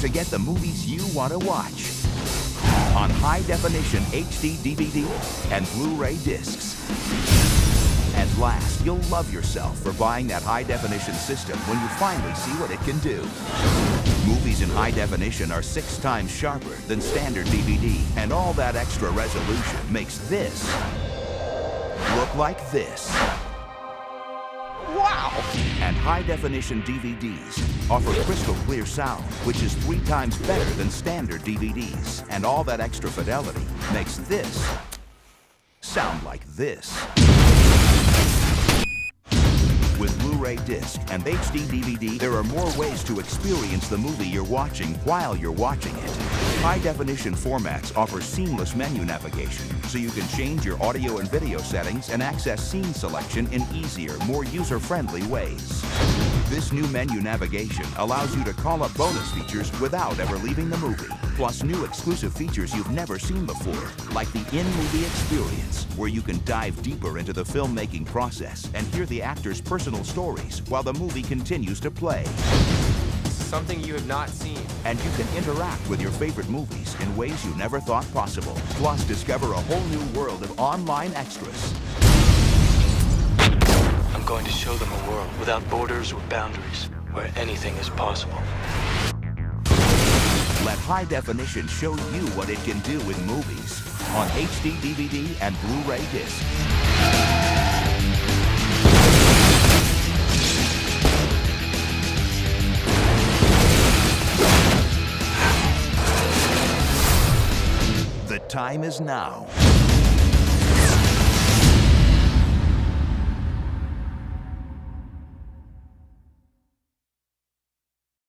to get the movies you want to watch on high-definition HD DVD and Blu-ray discs. At last, you'll love yourself for buying that high-definition system when you finally see what it can do. Movies in high definition are 6 times sharper than standard DVD, and all that extra resolution makes this look like this. Wow! And high-definition DVDs offer crystal clear sound, which is 3 times better than standard DVDs. And all that extra fidelity makes this sound like this. With Blu-ray disc and HD DVD, there are more ways to experience the movie you're watching while you're watching it. High-definition formats offer seamless menu navigation, so you can change your audio and video settings and access scene selection in easier, more user-friendly ways. This new menu navigation allows you to call up bonus features without ever leaving the movie, plus new exclusive features you've never seen before, like the in-movie experience, where you can dive deeper into the filmmaking process and hear the actors' personal stories while the movie continues to play. Something you have not seen. And you can interact with your favorite movies in ways you never thought possible. Plus, discover a whole new world of online extras. I'm going to show them a world without borders or boundaries, where anything is possible. Let high definition show you what it can do with movies on HD DVD and Blu-ray disc. The time is now.